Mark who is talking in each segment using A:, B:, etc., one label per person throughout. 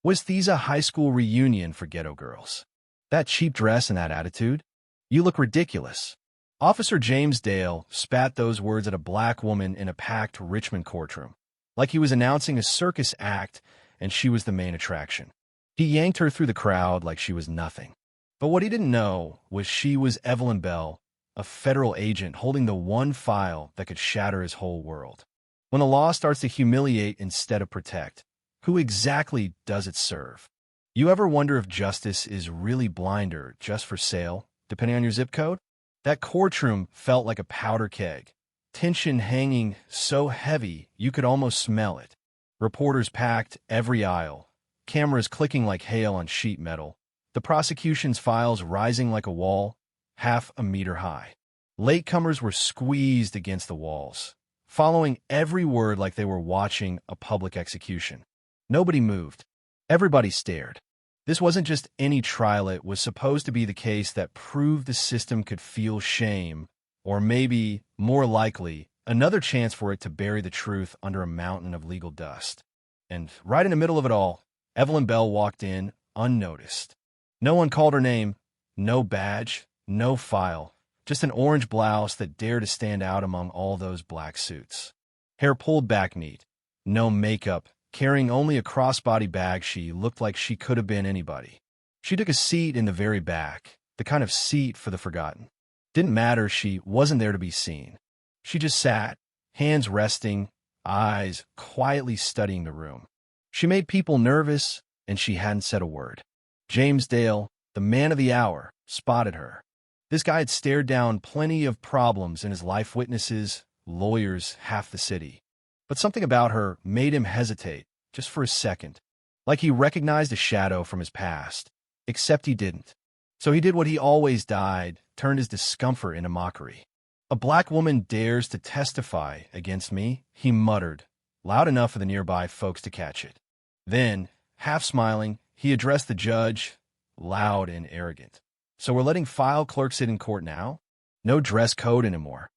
A: Was these a high school reunion for ghetto girls? That cheap dress and that attitude? You look ridiculous. Officer James Dale spat those words at a black woman in a packed Richmond courtroom, like he was announcing a circus act and she was the main attraction. He yanked her through the crowd like she was nothing. But what he didn't know was she was Evelyn Bell, a federal agent holding the one file that could shatter his whole world. When the law starts to humiliate instead of protect, who exactly does it serve? You ever wonder if justice is really blind or just for sale, depending on your zip code? That courtroom felt like a powder keg, tension hanging so heavy you could almost smell it. Reporters packed every aisle, cameras clicking like hail on sheet metal, the prosecution's files rising like a wall, half a meter high. Latecomers were squeezed against the walls, following every word like they were watching a public execution. Nobody moved. Everybody stared. This wasn't just any trial. It was supposed to be the case that proved the system could feel shame, or maybe, more likely, another chance for it to bury the truth under a mountain of legal dust. And right in the middle of it all, Evelyn Bell walked in, unnoticed. No one called her name, no badge, no file, just an orange blouse that dared to stand out among all those black suits. Hair pulled back neat, no makeup, carrying only a crossbody bag. She looked like she could have been anybody. She took a seat in the very back, the kind of seat for the forgotten. Didn't matter, she wasn't there to be seen. She just sat, hands resting, eyes quietly studying the room. She made people nervous, and she hadn't said a word. James Dale, the man of the hour, spotted her. This guy had stared down plenty of problems in his life: witnesses, lawyers, half the city. But something about her made him hesitate, just for a second, like he recognized a shadow from his past, except he didn't. So he did what he always did, turned his discomfort into mockery. "A black woman dares to testify against me," he muttered, loud enough for the nearby folks to catch it. Then, half smiling, he addressed the judge, loud and arrogant. "So we're letting file clerks sit in court now? No dress code anymore."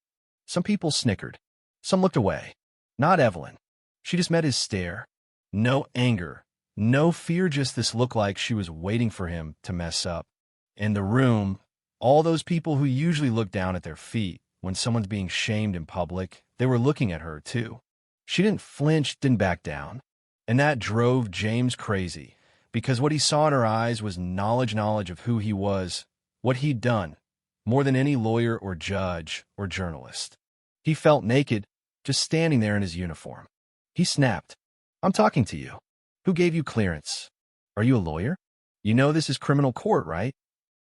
A: Some people snickered. Some looked away. Not Evelyn. She just met his stare. No anger, no fear, just this look like she was waiting for him to mess up. In the room, all those people who usually look down at their feet when someone's being shamed in public, they were looking at her too. She didn't flinch, didn't back down. And that drove James crazy, because what he saw in her eyes was knowledge of who he was, what he'd done, more than any lawyer or judge or journalist. He felt naked, just standing there in his uniform. He snapped, "I'm talking to you. Who gave you clearance? Are you a lawyer? You know this is criminal court, right?"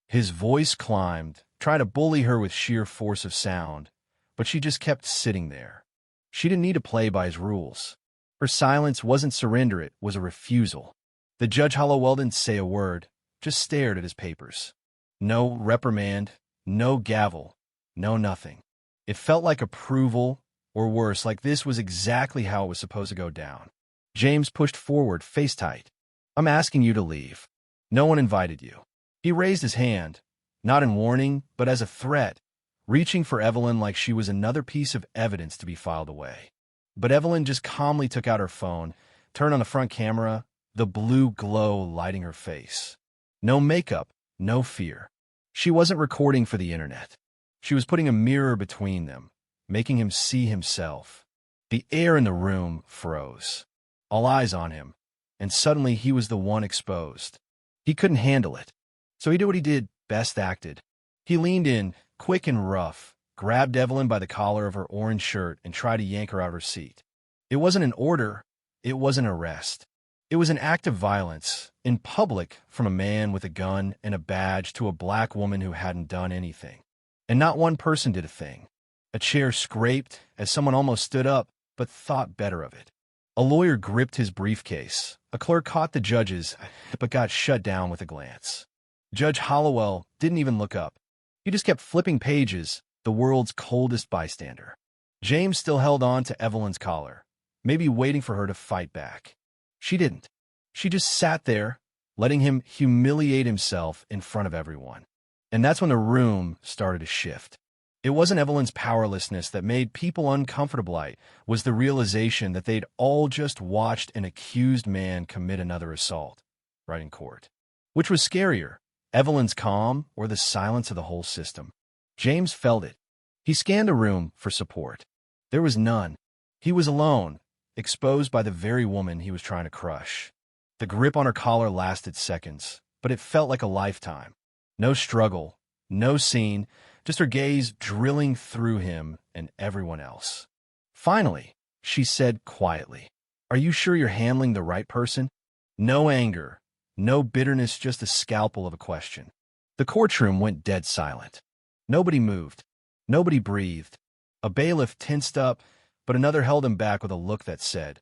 A: His voice climbed, trying to bully her with sheer force of sound, but she just kept sitting there. She didn't need to play by his rules. Her silence wasn't surrender, it was a refusal. The Judge Hollowell didn't say a word, just stared at his papers. No reprimand, no gavel, no nothing. It felt like approval, or worse, like this was exactly how it was supposed to go down. James pushed forward, face tight. "I'm asking you to leave. No one invited you." He raised his hand, not in warning, but as a threat, reaching for Evelyn like she was another piece of evidence to be filed away. But Evelyn just calmly took out her phone, turned on the front camera, the blue glow lighting her face. No makeup, no fear. She wasn't recording for the internet. She was putting a mirror between them, making him see himself. The air in the room froze. All eyes on him, and suddenly he was the one exposed. He couldn't handle it. So he did what he did best, acted. He leaned in, quick and rough, grabbed Evelyn by the collar of her orange shirt and tried to yank her out of her seat. It wasn't an order, it was an arrest. It was an act of violence, in public, from a man with a gun and a badge to a black woman who hadn't done anything. And not one person did a thing. A chair scraped as someone almost stood up, but thought better of it. A lawyer gripped his briefcase. A clerk caught the judge's, but got shut down with a glance. Judge Hollowell didn't even look up. He just kept flipping pages, the world's coldest bystander. James still held on to Evelyn's collar, maybe waiting for her to fight back. She didn't. She just sat there, letting him humiliate himself in front of everyone. And that's when the room started to shift. It wasn't Evelyn's powerlessness that made people uncomfortable. It was the realization that they'd all just watched an accused man commit another assault. right in court. Which was scarier, Evelyn's calm or the silence of the whole system? James felt it. He scanned the room for support. There was none. He was alone, exposed by the very woman he was trying to crush. The grip on her collar lasted seconds, but it felt like a lifetime. No struggle, no scene, just her gaze drilling through him and everyone else. Finally, she said quietly, "Are you sure you're handling the right person?" No anger, no bitterness, just a scalpel of a question. The courtroom went dead silent. Nobody moved. Nobody breathed. A bailiff tensed up, but another held him back with a look that said,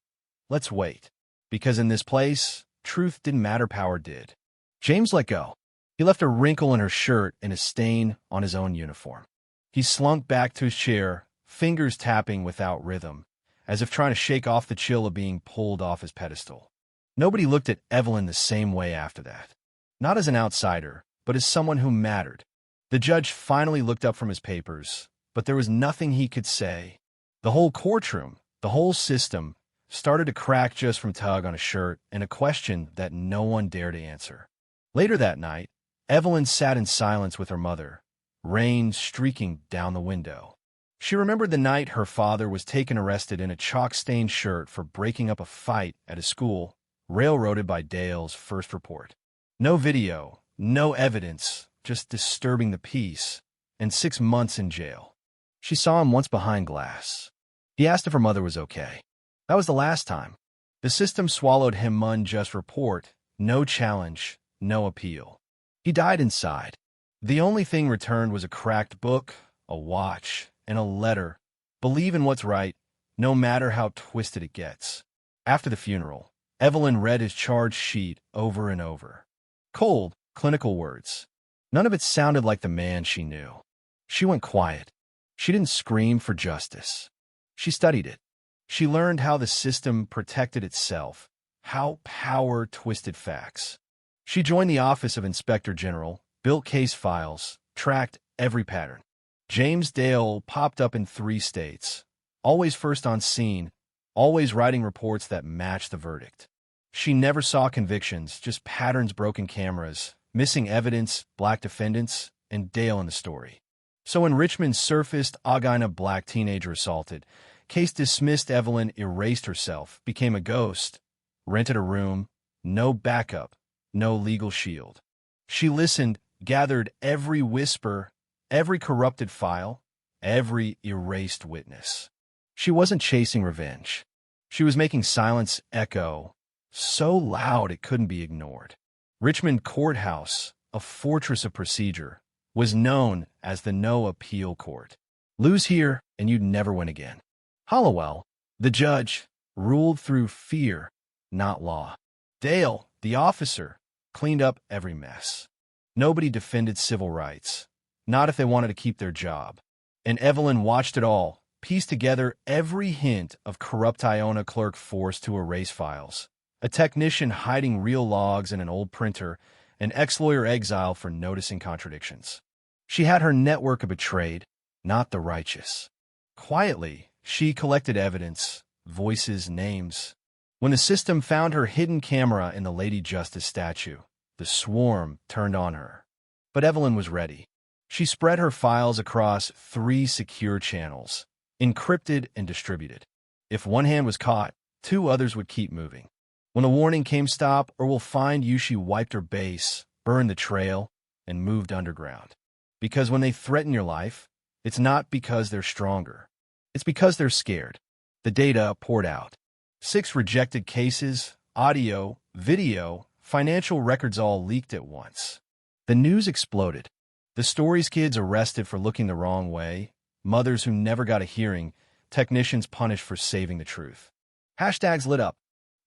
A: "Let's wait." Because in this place, truth didn't matter, power did. James let go. He left a wrinkle in her shirt and a stain on his own uniform. He slunk back to his chair, fingers tapping without rhythm, as if trying to shake off the chill of being pulled off his pedestal. Nobody looked at Evelyn the same way after that. Not as an outsider, but as someone who mattered. The judge finally looked up from his papers, but there was nothing he could say. The whole courtroom, the whole system, started to crack just from tug on a shirt and a question that no one dared to answer. Later that night, Evelyn sat in silence with her mother, rain streaking down the window. She remembered the night her father was taken arrested in a chalk-stained shirt for breaking up a fight at a school, railroaded by Dale's first report. No video, no evidence, just disturbing the peace, and 6 months in jail. She saw him once behind glass. He asked if her mother was okay. That was the last time. The system swallowed him unjust report, no challenge, no appeal. He died inside. The only thing returned was a cracked book, a watch, and a letter. Believe in what's right, no matter how twisted it gets. After the funeral, Evelyn read his charge sheet over and over. Cold, clinical words. None of it sounded like the man she knew. She went quiet. She didn't scream for justice. She studied it. She learned how the system protected itself, how power twisted facts. She joined the Office of Inspector General, built case files, tracked every pattern. James Dale popped up in 3 states, always first on scene, always writing reports that matched the verdict. She never saw convictions, just patterns, broken cameras, missing evidence, black defendants, and Dale in the story. So when Richmond surfaced, Agina, black teenager assaulted, case dismissed, Evelyn erased herself, became a ghost, rented a room, no backup, no legal shield. She listened, gathered every whisper, every corrupted file, every erased witness. She wasn't chasing revenge. She was making silence echo, so loud it couldn't be ignored. Richmond Courthouse, a fortress of procedure, was known as the no-appeal court. Lose here, and you'd never win again. Hollowell, the judge, ruled through fear, not law. Dale, the officer, cleaned up every mess. Nobody defended civil rights, not if they wanted to keep their job. And Evelyn watched it all, pieced together every hint of corrupt Iona clerk forced to erase files, a technician hiding real logs in an old printer, an ex-lawyer exiled for noticing contradictions. She had her network of betrayed, not the righteous. Quietly, she collected evidence, voices, names. When the system found her hidden camera in the Lady Justice statue, the swarm turned on her. But Evelyn was ready. She spread her files across 3 secure channels, encrypted and distributed. If one hand was caught, 2 others would keep moving. When a warning came, stop or we'll find you, she wiped her base, burned the trail, and moved underground. Because when they threaten your life, it's not because they're stronger. It's because they're scared. The data poured out. 6 rejected cases, audio, video, financial records all leaked at once. The news exploded. The stories, kids arrested for looking the wrong way, mothers who never got a hearing, technicians punished for saving the truth. Hashtags lit up.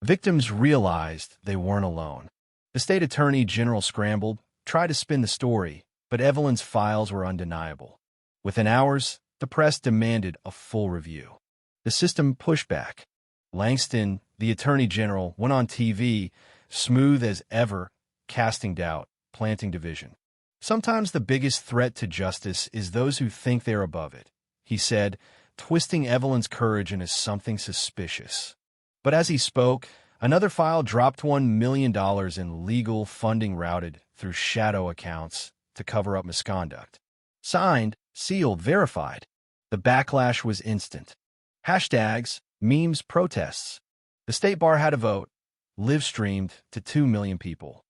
A: Victims realized they weren't alone. The state attorney general scrambled, tried to spin the story, but Evelyn's files were undeniable. Within hours, the press demanded a full review. The system pushed back. Langston, the attorney general, went on TV, smooth as ever, casting doubt, planting division. Sometimes the biggest threat to justice is those who think they're above it, he said, twisting Evelyn's courage into something suspicious. But as he spoke, Another file dropped $1 million in legal funding routed through shadow accounts to cover up misconduct. Signed, sealed, verified. The backlash was instant. Hashtags, memes, protests. The state bar had a vote, live-streamed to 2 million people.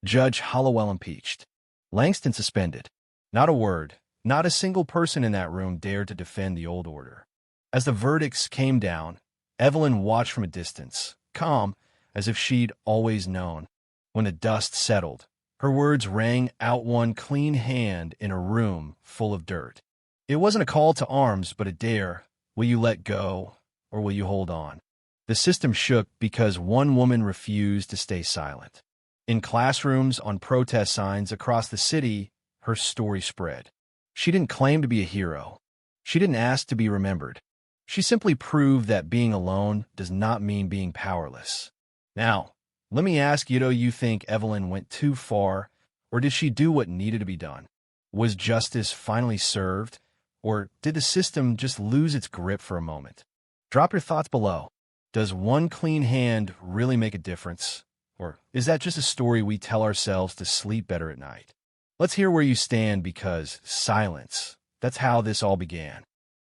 A: Judge Hollowell impeached. Langston suspended. Not a word, not a single person in that room dared to defend the old order. As the verdicts came down, Evelyn watched from a distance, calm, as if she'd always known. When the dust settled, her words rang out one clean hand in a room full of dirt. It wasn't a call to arms, but a dare. Will you let go, or will you hold on? The system shook because one woman refused to stay silent. In classrooms, on protest signs across the city, her story spread. She didn't claim to be a hero. She didn't ask to be remembered. She simply proved that being alone does not mean being powerless. Now, let me ask you, do you think Evelyn went too far, or did she do what needed to be done? Was justice finally served, or did the system just lose its grip for a moment? Drop your thoughts below. Does one clean hand really make a difference? Or is that just a story we tell ourselves to sleep better at night? Let's hear where you stand, because silence, that's how this all began.